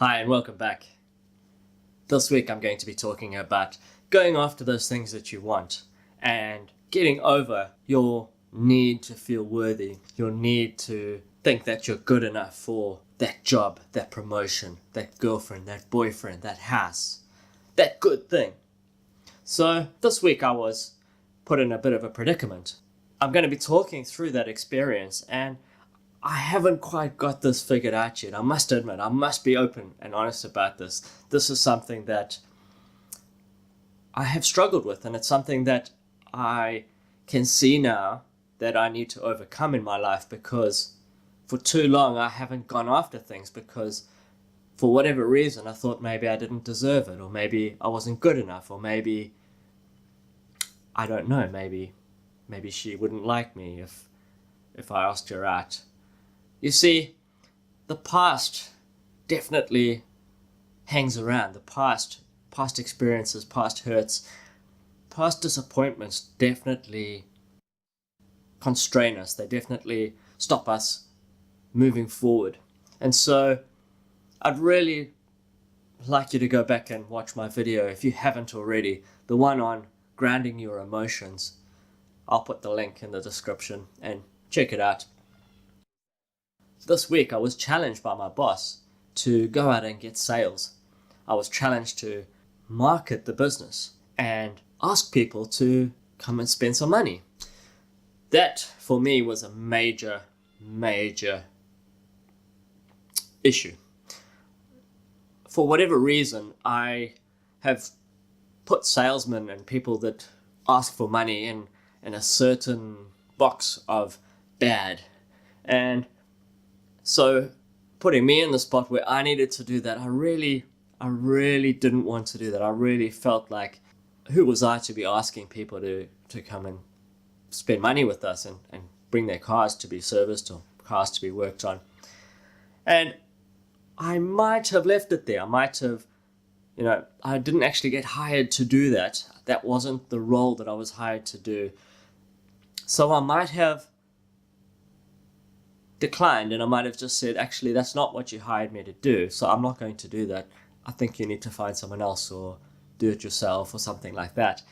Hi and welcome back. This week I'm going to be talking about going after those things that you want and getting over your need to feel worthy, your need to think that you're good enough for that job, that promotion, that girlfriend, that boyfriend, that house, that good thing. So this week I was put in a bit of a predicament. I'm going to be talking through that experience, and I haven't quite got this figured out yet. I must admit, I must be open and honest about this. This is something that I have struggled with, and it's something that I can see now that I need to overcome in my life, because for too long I haven't gone after things because for whatever reason I thought maybe I didn't deserve it, or maybe I wasn't good enough, or maybe, I don't know, maybe she wouldn't like me if I asked her out. You see, the past definitely hangs around. The past experiences, past hurts, past disappointments definitely constrain us. They definitely stop us moving forward. And so I'd really like you to go back and watch my video if you haven't already, the one on grounding your emotions. I'll put the link in the description and check it out. This week I was challenged by my boss to go out and get sales. I was challenged to market the business and ask people to come and spend some money. That for me was a major issue. For whatever reason, I have put salesmen and people that ask for money in a certain box of bad. And so putting me in the spot where I needed to do that, I really didn't want to do that. I really felt like, who was I to be asking people to come and spend money with us and bring their cars to be serviced or cars to be worked on. And I might have left it there. I might have, I didn't actually get hired to do that. That wasn't the role that I was hired to do. So I might have declined, and I might have just said, actually, that's not what you hired me to do, so I'm not going to do that. I think you need to find someone else or do it yourself or something like that.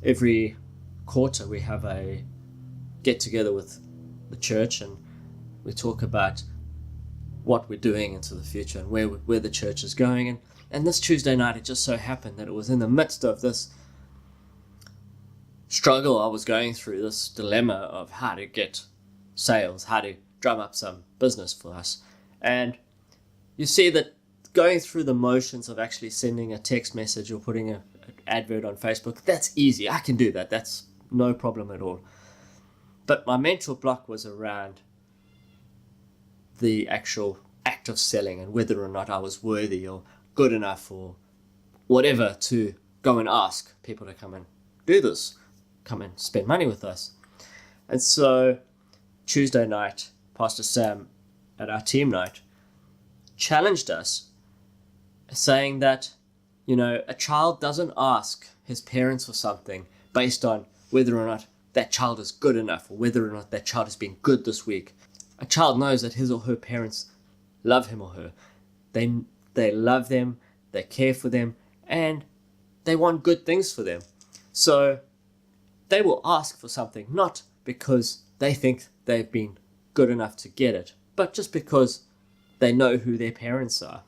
Every quarter we have a get together with the church, and we talk about what we're doing into the future and where the church is going. And this Tuesday night, it just so happened that it was in the midst of this struggle I was going through, this dilemma of how to get sales, how to drum up some business for us. And you see that going through the motions of actually sending a text message or putting an advert on Facebook, that's easy. I can do that. That's no problem at all. But my mental block was around the actual act of selling and whether or not I was worthy or good enough or whatever to go and ask people to come and do this, come and spend money with us. And so Tuesday night, Pastor Sam at our team night challenged us, saying that, a child doesn't ask his parents for something based on whether or not that child is good enough or whether or not that child has been good this week. A child knows that his or her parents love him or her. They love them, they care for them, and they want good things for them. So they will ask for something, not because they think they've been good enough to get it, but just because they know who their parents are.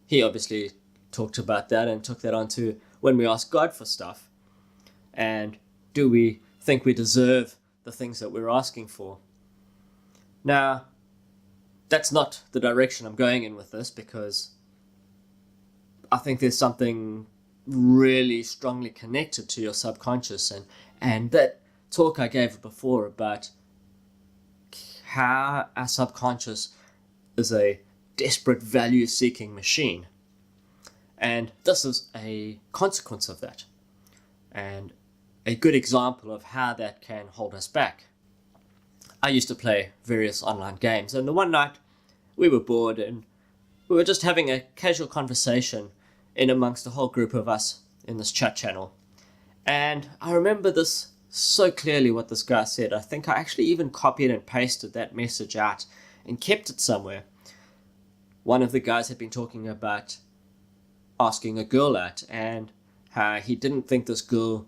He obviously talked about that and took that on to when we ask God for stuff. And do we think we deserve the things that we're asking for? Now, that's not the direction I'm going in with this, because I think there's something really strongly connected to your subconscious, and that talk I gave before about how our subconscious is a desperate value-seeking machine. And this is a consequence of that, and a good example of how that can hold us back. I used to play various online games, and the one night we were bored and we were just having a casual conversation in amongst a whole group of us in this chat channel. And I remember this so clearly, what this guy said. I think I actually even copied and pasted that message out and kept it somewhere. one of the guys had been talking about asking a girl out and how he didn't think this girl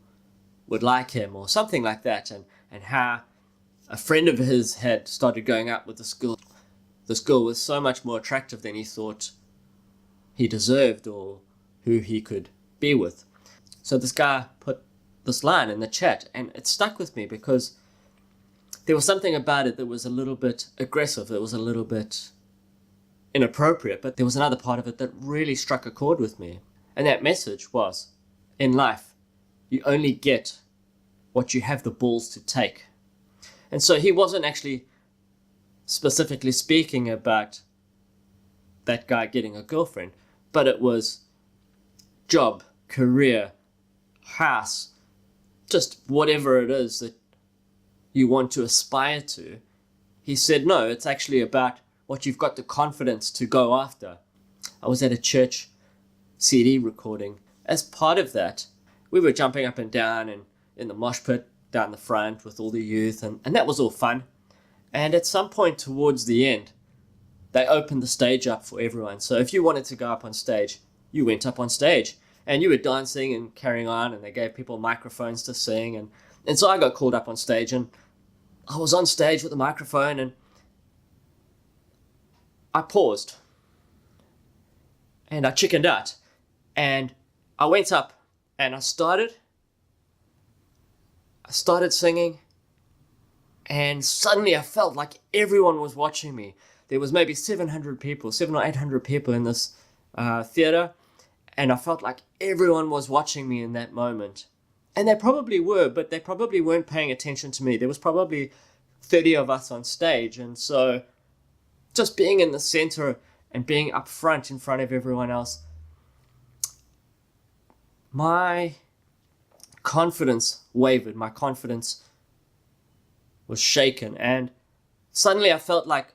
would like him or something like that, and how a friend of his had started going out with this girl. This girl was so much more attractive than he thought he deserved or who he could be with. So this guy put this line in the chat, and it stuck with me because there was something about it that was a little bit aggressive, that was a little bit inappropriate, but there was another part of it that really struck a chord with me. And that message was, in life, you only get what you have the balls to take. And so he wasn't actually specifically speaking about that guy getting a girlfriend, but it was job, career, house, just whatever it is that you want to aspire to. He said, no, it's actually about what you've got the confidence to go after. I was at a church CD recording. As part of that, we were jumping up and down and in the mosh pit down the front with all the youth, and that was all fun. And at some point towards the end, they opened the stage up for everyone. So if you wanted to go up on stage, you went up on stage and you were dancing and carrying on, and they gave people microphones to sing. And so I got called up on stage, and I was on stage with the microphone, and I paused and I chickened out, and I went up and I started singing, and suddenly I felt like everyone was watching me. There was maybe 700 or 800 people in this theater, and I felt like everyone was watching me in that moment. And they probably were, but they probably weren't paying attention to me. There was probably 30 of us on stage, and so just being in the center and being up front in front of everyone else, my confidence wavered, my confidence was shaken, and suddenly I felt like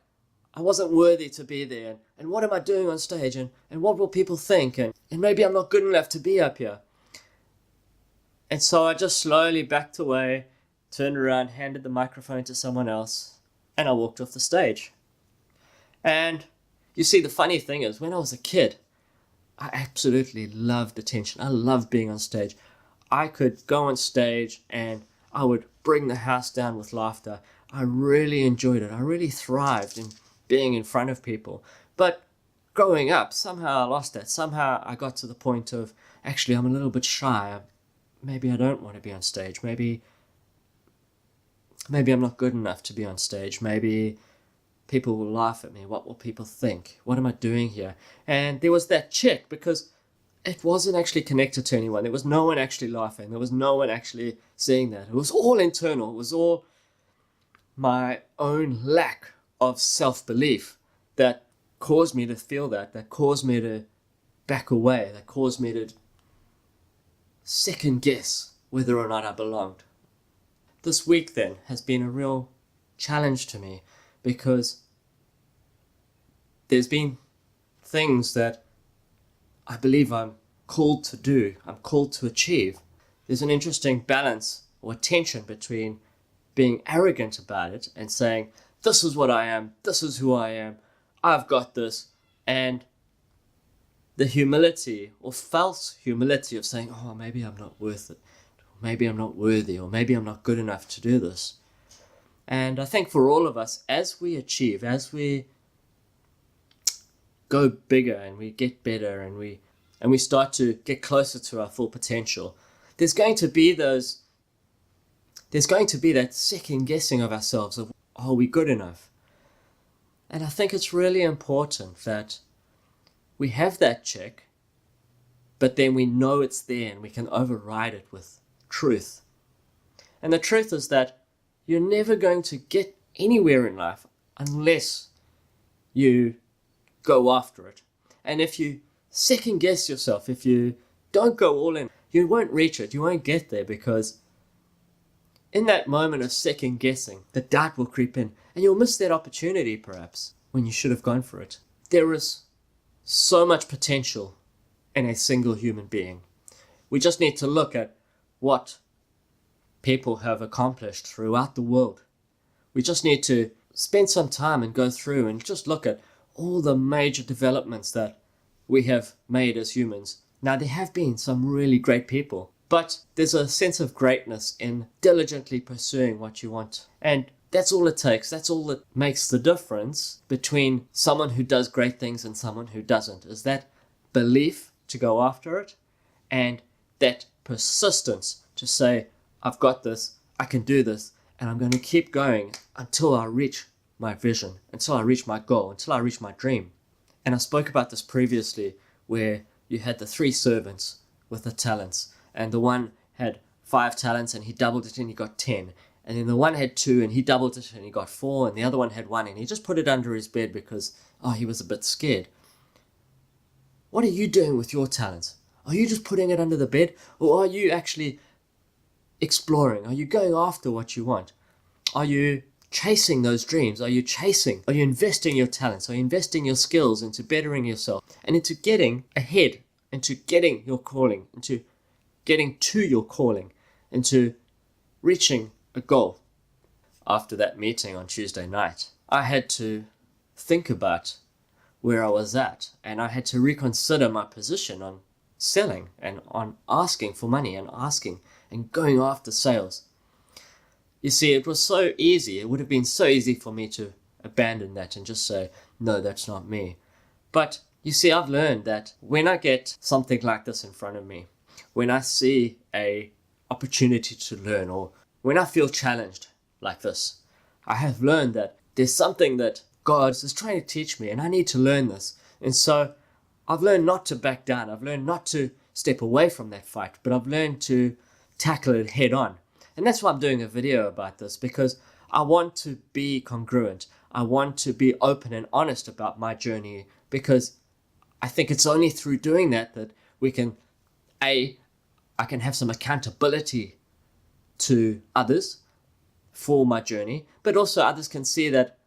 I wasn't worthy to be there, and what am I doing on stage, and what will people think, and maybe I'm not good enough to be up here. And so I just slowly backed away, turned around, handed the microphone to someone else, and I walked off the stage. And you see, the funny thing is, when I was a kid, I absolutely loved attention. I loved being on stage. I could go on stage and I would bring the house down with laughter. I really enjoyed it. I really thrived in being in front of people. But growing up, somehow I lost that. Somehow I got to the point of, actually, I'm a little bit shy. Maybe I don't want to be on stage. Maybe I'm not good enough to be on stage. Maybe people will laugh at me. What will people think? What am I doing here? And there was that check, because it wasn't actually connected to anyone. There was no one actually laughing. There was no one actually saying that. It was all internal. It was all my own lack of self-belief that caused me to feel that caused me to back away, that caused me to second guess whether or not I belonged. This week then has been a real challenge to me, because there's been things that I believe I'm called to do, I'm called to achieve. There's an interesting balance or tension between being arrogant about it and saying, this is what I am, this is who I am, I've got this, and the humility or false humility of saying, oh, maybe I'm not worth it, or maybe I'm not worthy, or maybe I'm not good enough to do this. And I think for all of us, as we achieve, as we go bigger and we get better and we start to get closer to our full potential, there's going to be that second guessing of ourselves of, are we good enough? And I think it's really important that we have that check, but then we know it's there and we can override it with truth. And the truth is that you're never going to get anywhere in life unless you go after it. And if you second guess yourself, if you don't go all in, you won't reach it, you won't get there, because in that moment of second guessing, the doubt will creep in and you'll miss that opportunity perhaps when you should have gone for it. There is so much potential in a single human being. We just need to look at what people have accomplished throughout the world. We just need to spend some time and go through and just look at all the major developments that we have made as humans. Now, there have been some really great people, but there's a sense of greatness in diligently pursuing what you want. And that's all it takes. That's all that makes the difference between someone who does great things and someone who doesn't, is that belief to go after it and that persistence to say, I've got this, I can do this, and I'm going to keep going until I reach my vision, until I reach my goal, until I reach my dream. And I spoke about this previously, where you had the 3 servants with the talents, and the one had 5 talents and he doubled it and he got 10. And then the one had 2 and he doubled it and he got 4, and the other one had 1 and he just put it under his bed because, he was a bit scared. What are you doing with your talents? Are you just putting it under the bed, or are you actually exploring? Are you going after what you want? Are you chasing those dreams? Are you investing your talents? Are you investing your skills into bettering yourself and into getting ahead, into getting your calling, into getting to your calling, into reaching a goal? After that meeting on Tuesday night, I had to think about where I was at, and I had to reconsider my position on selling and on asking for money and asking and going after sales. You see, it was so easy. It would have been so easy for me to abandon that and just say, no, that's not me. But you see, I've learned that when I get something like this in front of me, when I see a opportunity to learn, or when I feel challenged like this, I have learned that there's something that God is trying to teach me and I need to learn this. And so I've learned not to back down. I've learned not to step away from that fight, but I've learned to tackle it head on. And that's why I'm doing a video about this, because I want to be congruent. I want to be open and honest about my journey, because I think it's only through doing that that we can, I can have some accountability to others for my journey, but also others can see that,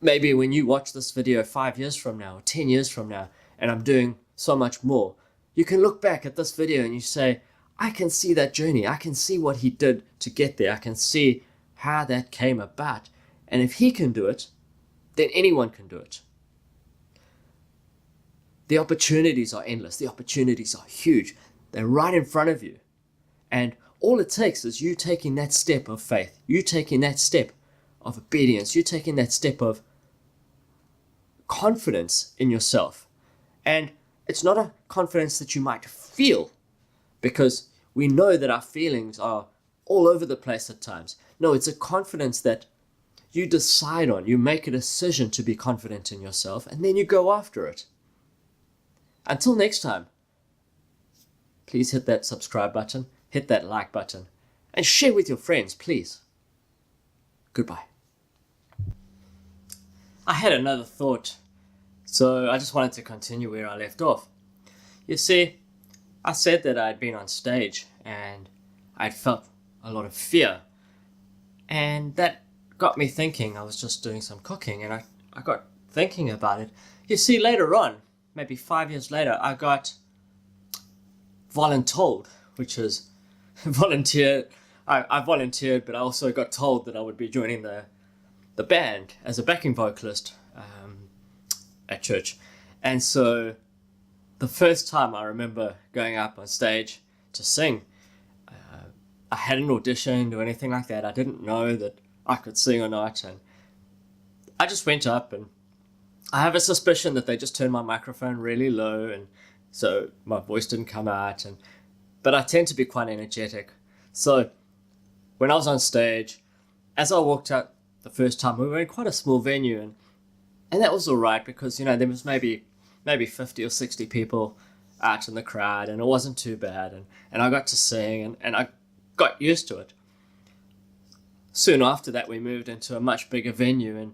maybe when you watch this video 5 years from now or 10 years from now, and I'm doing so much more, you can look back at this video and you say, I can see that journey. I can see what he did to get there. I can see how that came about. And if he can do it, then anyone can do it. The opportunities are endless. The opportunities are huge. They're right in front of you. And all it takes is you taking that step of faith. You taking that step of obedience. You taking that step of confidence in yourself. And it's not a confidence that you might feel, because we know that our feelings are all over the place at times. No, it's a confidence that you decide on. You make a decision to be confident in yourself, and then you go after it. Until next time, please hit that subscribe button, hit that like button, and share with your friends, please. Goodbye. I had another thought, so I just wanted to continue where I left off. You see, I said that I'd been on stage and I'd felt a lot of fear, and that got me thinking. I was just doing some cooking and I got thinking about it. You see, later on, maybe 5 years later, I got voluntold, which is volunteer. I volunteered, but I also got told that I would be joining the band as a backing vocalist at church. And so the first time I remember going up on stage to sing, I hadn't auditioned or anything like that. I didn't know that I could sing or not, and I just went up, and I have a suspicion that they just turned my microphone really low, and so my voice didn't come out. But I tend to be quite energetic. So when I was on stage, as I walked out the first time, we were in quite a small venue, and that was all right, because there was maybe 50 or 60 people out in the crowd, and it wasn't too bad, and I got to sing, and I got used to it. Soon after that, we moved into a much bigger venue,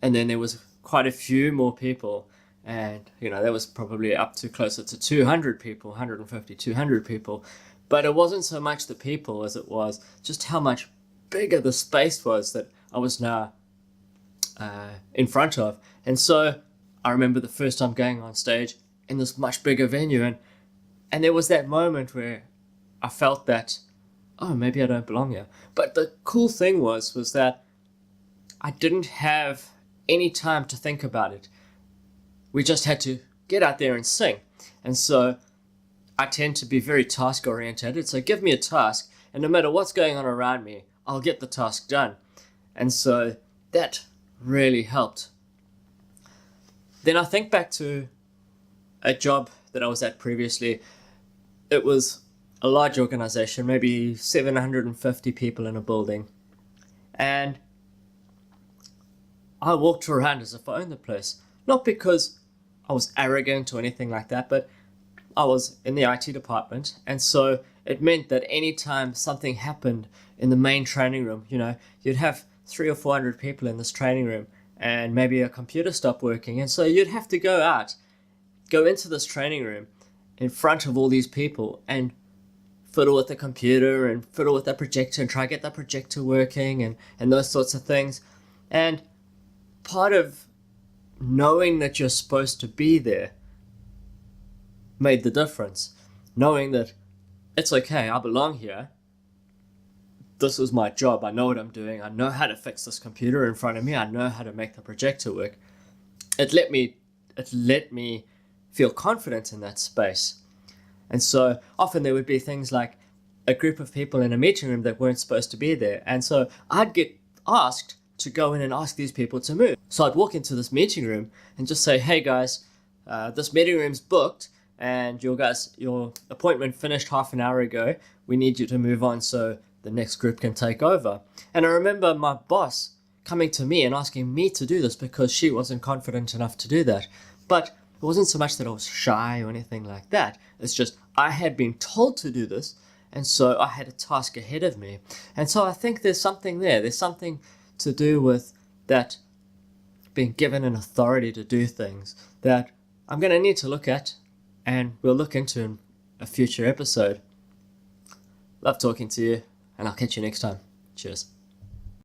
and then there was quite a few more people, and there was probably up to closer to 200 people, 150, 200 people. But it wasn't so much the people as it was just how much bigger the space was that I was now in front of. And so I remember the first time going on stage in this much bigger venue, and there was that moment where I felt that, oh, maybe I don't belong here. But the cool thing was that I didn't have any time to think about it. We just had to get out there and sing. And so I tend to be very task oriented. So give me a task, and no matter what's going on around me, I'll get the task done. And so that really helped. Then I think back to a job that I was at previously. It was a large organization, maybe 750 people in a building. And I walked around as if I owned the place. Not because I was arrogant or anything like that, but I was in the IT department. And so it meant that anytime something happened in the main training room, you'd have 300 or 400 people in this training room, and maybe a computer stopped working. And so you'd have to go into this training room in front of all these people and fiddle with the computer and fiddle with the projector and try to get the projector working and those sorts of things. And part of knowing that you're supposed to be there made the difference. Knowing that it's okay, I belong here. This is my job. I know what I'm doing. I know how to fix this computer in front of me. I know how to make the projector work. It let me feel confident in that space. And so often there would be things like a group of people in a meeting room that weren't supposed to be there. And so I'd get asked to go in and ask these people to move. So I'd walk into this meeting room and just say, hey guys, this meeting room's booked and your appointment finished half an hour ago. We need you to move on so the next group can take over. And I remember my boss coming to me and asking me to do this because she wasn't confident enough to do that. But it wasn't so much that I was shy or anything like that. It's just I had been told to do this, and so I had a task ahead of me. And so I think there's something there. There's something to do with that being given an authority to do things that I'm going to need to look at, and we'll look into in a future episode. Love talking to you, and I'll catch you next time. Cheers.